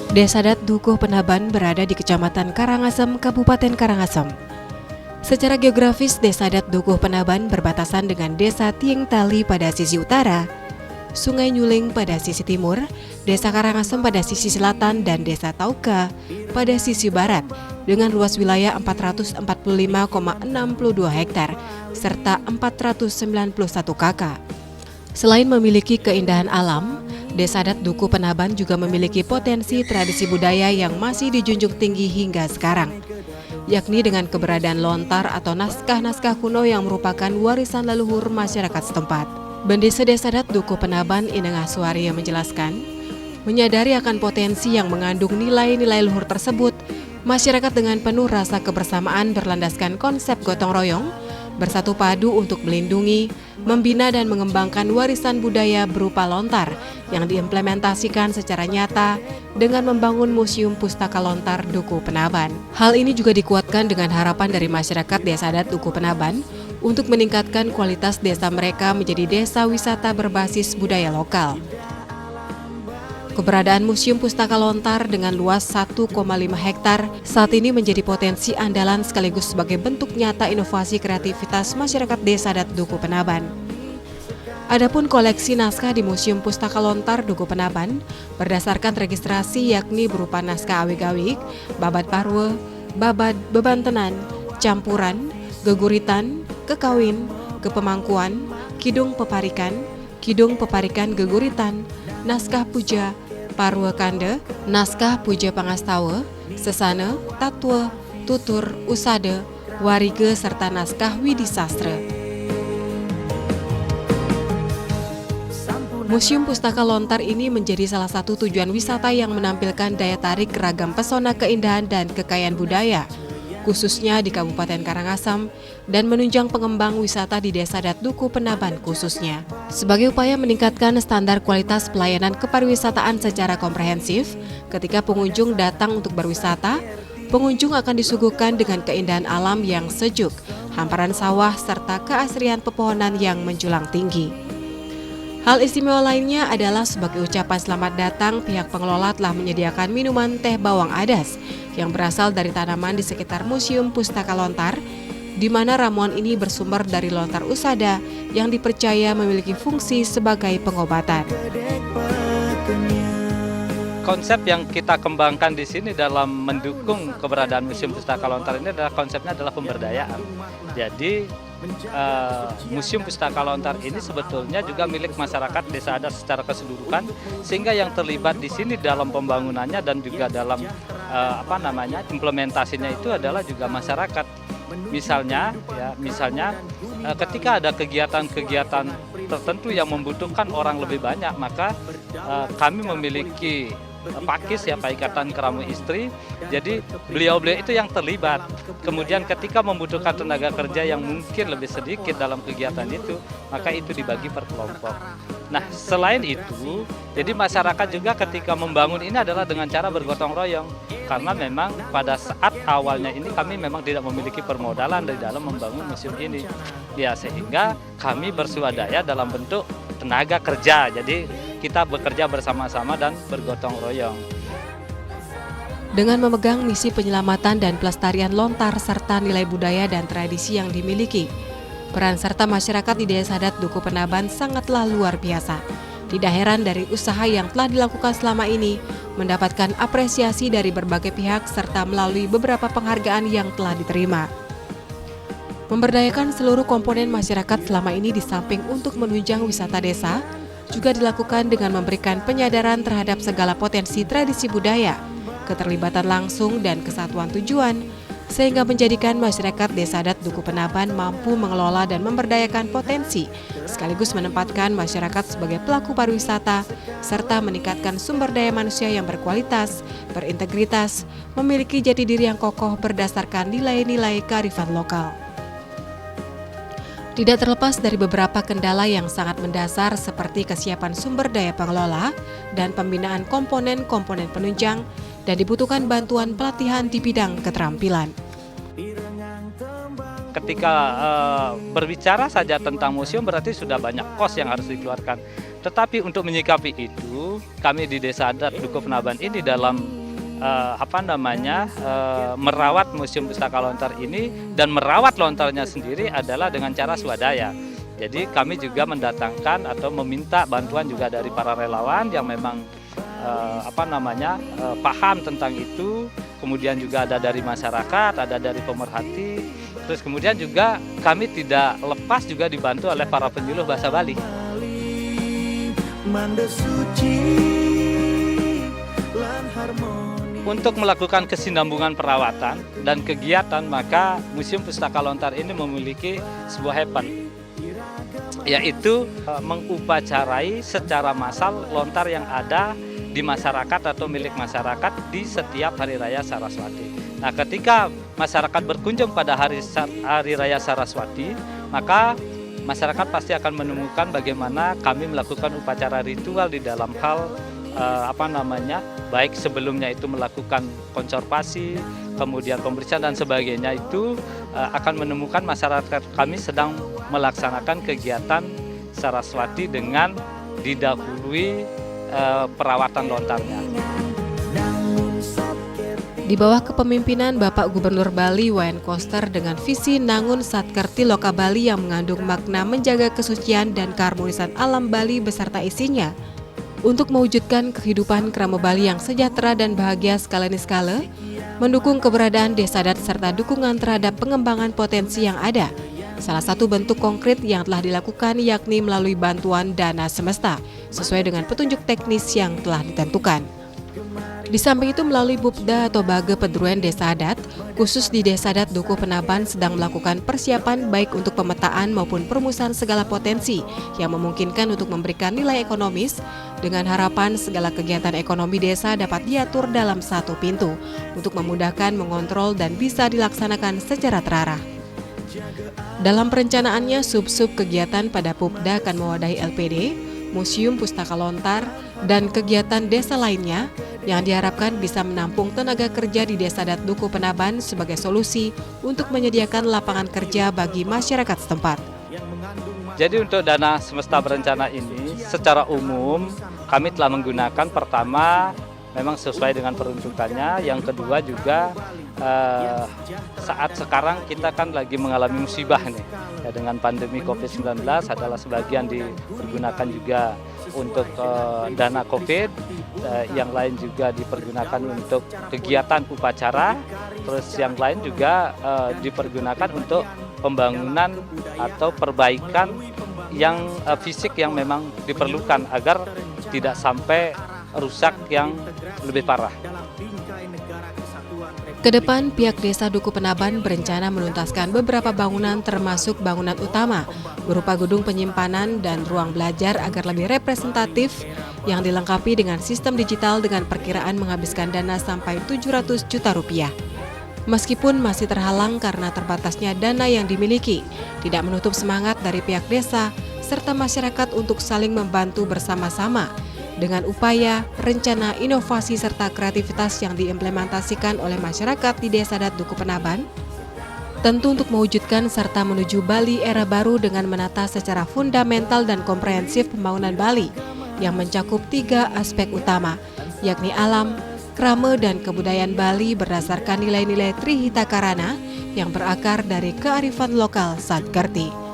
Desa adat Dukuh Penaban berada di Kecamatan Karangasem, Kabupaten Karangasem. Secara geografis, Desa adat Dukuh Penaban berbatasan dengan Desa Tieng Tali pada sisi utara, Sungai Nyuling pada sisi timur, Desa Karangasem pada sisi selatan, dan Desa Tauka pada sisi barat dengan luas wilayah 445,62 hektar serta 491 kakak. Selain memiliki keindahan alam, Desa adat Dukuh Penaban juga memiliki potensi tradisi budaya yang masih dijunjung tinggi hingga sekarang, yakni dengan keberadaan lontar atau naskah-naskah kuno yang merupakan warisan leluhur masyarakat setempat. Bendesa Desa adat Dukuh Penaban Inengah Suwarya menjelaskan, menyadari akan potensi yang mengandung nilai-nilai luhur tersebut, masyarakat dengan penuh rasa kebersamaan berlandaskan konsep gotong royong, bersatu padu untuk melindungi, membina dan mengembangkan warisan budaya berupa lontar yang diimplementasikan secara nyata dengan membangun Museum Pustaka Lontar Dukuh Penaban. Hal ini juga dikuatkan dengan harapan dari masyarakat Desa adat Dukuh Penaban untuk meningkatkan kualitas desa mereka menjadi desa wisata berbasis budaya lokal. Keberadaan Museum Pustaka Lontar dengan luas 1,5 hektar saat ini menjadi potensi andalan sekaligus sebagai bentuk nyata inovasi kreativitas masyarakat Desa adat Dukuh Penaban. Adapun koleksi naskah di Museum Pustaka Lontar Dukuh Penaban berdasarkan registrasi yakni berupa naskah awig-awig, babad parwe, babad bebantenan, campuran, geguritan, kekawin, kepemangkuan, kidung peparikan geguritan, naskah puja, parwe kande, naskah puja pangastawa, sesana, tatwa, tutur, usada, warige, serta naskah widisastra. Museum Pustaka Lontar ini menjadi salah satu tujuan wisata yang menampilkan daya tarik ragam pesona keindahan dan kekayaan budaya, khususnya di Kabupaten Karangasem, dan menunjang pengembang wisata di Desa adat Dukuh Penaban khususnya. Sebagai upaya meningkatkan standar kualitas pelayanan kepariwisataan secara komprehensif, ketika pengunjung datang untuk berwisata, pengunjung akan disuguhkan dengan keindahan alam yang sejuk, hamparan sawah, serta keasrian pepohonan yang menjulang tinggi. Hal istimewa lainnya adalah sebagai ucapan selamat datang, pihak pengelola telah menyediakan minuman teh bawang adas yang berasal dari tanaman di sekitar Museum Pustaka Lontar, di mana ramuan ini bersumber dari lontar usada yang dipercaya memiliki fungsi sebagai pengobatan. Konsep yang kita kembangkan di sini dalam mendukung keberadaan Museum Pustaka Lontar ini adalah konsepnya adalah pemberdayaan. Jadi Museum Pustaka Lontar ini sebetulnya juga milik masyarakat desa adat secara keseluruhan, sehingga yang terlibat di sini dalam pembangunannya dan juga dalam implementasinya itu adalah juga masyarakat. Misalnya ketika ada kegiatan-kegiatan tertentu yang membutuhkan orang lebih banyak, maka kami memiliki Pakis ya, Paikatan Keramu Istri. Jadi beliau itu yang terlibat. Kemudian ketika membutuhkan tenaga kerja yang mungkin lebih sedikit dalam kegiatan itu, maka itu dibagi per kelompok. Nah, selain itu, jadi masyarakat juga ketika membangun ini adalah dengan cara bergotong royong. Karena memang pada saat awalnya ini kami memang tidak memiliki permodalan di dalam membangun museum ini. Ya, sehingga kami bersuadaya dalam bentuk tenaga kerja. Jadi kita bekerja bersama-sama dan bergotong royong. Dengan memegang misi penyelamatan dan pelestarian lontar serta nilai budaya dan tradisi yang dimiliki, peran serta masyarakat di Desa adat Dukuh Penaban sangatlah luar biasa. Tidak heran dari usaha yang telah dilakukan selama ini mendapatkan apresiasi dari berbagai pihak serta melalui beberapa penghargaan yang telah diterima. Memberdayakan seluruh komponen masyarakat selama ini di samping untuk menunjang wisata desa, juga dilakukan dengan memberikan penyadaran terhadap segala potensi tradisi budaya, keterlibatan langsung dan kesatuan tujuan, sehingga menjadikan masyarakat Desa adat Dukuh Penaban mampu mengelola dan memberdayakan potensi, sekaligus menempatkan masyarakat sebagai pelaku pariwisata, serta meningkatkan sumber daya manusia yang berkualitas, berintegritas, memiliki jati diri yang kokoh berdasarkan nilai-nilai kearifan lokal. Tidak terlepas dari beberapa kendala yang sangat mendasar seperti kesiapan sumber daya pengelola dan pembinaan komponen-komponen penunjang, dan dibutuhkan bantuan pelatihan di bidang keterampilan. Ketika berbicara saja tentang museum berarti sudah banyak kos yang harus dikeluarkan. Tetapi untuk menyikapi itu, kami di Desa adat Dukuh Penaban ini dalam merawat Museum Pustaka Lontar ini dan merawat lontarnya sendiri adalah dengan cara swadaya. Jadi kami juga mendatangkan atau meminta bantuan juga dari para relawan yang memang paham tentang itu. Kemudian juga ada dari masyarakat, ada dari pemerhati. Terus kemudian juga kami tidak lepas juga dibantu oleh para penyuluh bahasa Bali. Untuk melakukan kesinambungan perawatan dan kegiatan, maka Museum Pustaka Lontar ini memiliki sebuah event, yaitu mengupacarai secara massal lontar yang ada di masyarakat atau milik masyarakat di setiap Hari Raya Saraswati. Nah, ketika masyarakat berkunjung pada Hari Raya Saraswati, maka masyarakat pasti akan menemukan bagaimana kami melakukan upacara ritual di dalam hal baik sebelumnya itu melakukan konservasi, kemudian pembersihan dan sebagainya, itu akan menemukan masyarakat kami sedang melaksanakan kegiatan Saraswati dengan didahului perawatan lontarnya. Di bawah kepemimpinan Bapak Gubernur Bali Wayan Koster dengan visi Nangun Satkerti Loka Bali yang mengandung makna menjaga kesucian dan keharmonisan alam Bali beserta isinya, untuk mewujudkan kehidupan kerama Bali yang sejahtera dan bahagia skala niskala, mendukung keberadaan desa adat serta dukungan terhadap pengembangan potensi yang ada. Salah satu bentuk konkret yang telah dilakukan yakni melalui bantuan dana semesta sesuai dengan petunjuk teknis yang telah ditentukan. Di samping itu melalui Bupda atau Bage Pedruan Desa Adat, khusus di Desa Adat Dukuh Penaban sedang melakukan persiapan baik untuk pemetaan maupun perumusan segala potensi yang memungkinkan untuk memberikan nilai ekonomis dengan harapan segala kegiatan ekonomi desa dapat diatur dalam satu pintu untuk memudahkan mengontrol dan bisa dilaksanakan secara terarah. Dalam perencanaannya, sub-sub kegiatan pada Pupda akan mewadahi LPD, Museum Pustaka Lontar, dan kegiatan desa lainnya yang diharapkan bisa menampung tenaga kerja di Desa Adat Dukuh Penaban sebagai solusi untuk menyediakan lapangan kerja bagi masyarakat setempat. Jadi untuk dana semesta berencana ini secara umum kami telah menggunakan, pertama memang sesuai dengan peruntukannya, yang kedua juga saat sekarang kita kan lagi mengalami musibah nih ya, dengan pandemi COVID-19 adalah sebagian dipergunakan juga untuk dana COVID, yang lain juga dipergunakan untuk kegiatan upacara, terus yang lain juga dipergunakan untuk pembangunan atau perbaikan yang fisik yang memang diperlukan agar tidak sampai rusak yang lebih parah. Kedepan, pihak Desa Dukuh Penaban berencana menuntaskan beberapa bangunan termasuk bangunan utama berupa gedung penyimpanan dan ruang belajar agar lebih representatif yang dilengkapi dengan sistem digital dengan perkiraan menghabiskan dana sampai 700 juta rupiah. Meskipun masih terhalang karena terbatasnya dana yang dimiliki, tidak menutup semangat dari pihak desa serta masyarakat untuk saling membantu bersama-sama dengan upaya, rencana, inovasi, serta kreativitas yang diimplementasikan oleh masyarakat di Desa Adat Dukuh Penaban, tentu untuk mewujudkan serta menuju Bali era baru dengan menata secara fundamental dan komprehensif pembangunan Bali yang mencakup 3 aspek utama, yakni alam, krama, dan kebudayaan Bali berdasarkan nilai-nilai Trihita Karana yang berakar dari kearifan lokal Satkerti.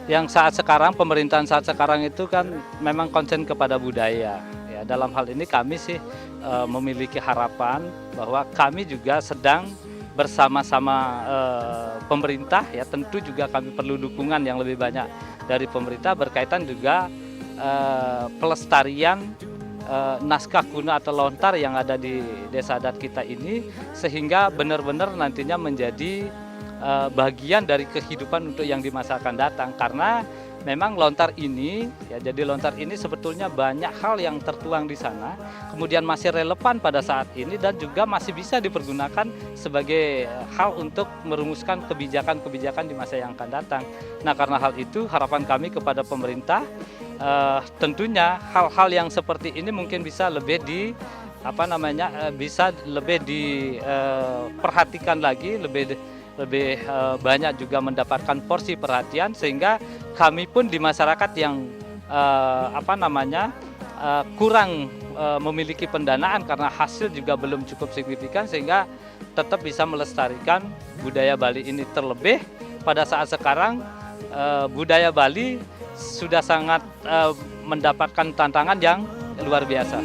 Yang saat sekarang, pemerintahan saat sekarang itu kan memang konsen kepada budaya. Ya, dalam hal ini kami sih memiliki harapan bahwa kami juga sedang bersama-sama pemerintah, ya tentu juga kami perlu dukungan yang lebih banyak dari pemerintah berkaitan juga pelestarian naskah kuno atau lontar yang ada di desa adat kita ini, sehingga benar-benar nantinya menjadi bagian dari kehidupan untuk yang di masa akan datang, karena memang lontar ini ya, jadi lontar ini sebetulnya banyak hal yang tertuang di sana, kemudian masih relevan pada saat ini dan juga masih bisa dipergunakan sebagai hal untuk merumuskan kebijakan-kebijakan di masa yang akan datang. Nah, karena hal itu harapan kami kepada pemerintah tentunya hal-hal yang seperti ini mungkin bisa lebih diperhatikan lagi, lebih banyak juga mendapatkan porsi perhatian, sehingga kami pun di masyarakat yang kurang memiliki pendanaan karena hasil juga belum cukup signifikan, sehingga tetap bisa melestarikan budaya Bali ini. Terlebih pada saat sekarang budaya Bali sudah sangat mendapatkan tantangan yang luar biasa.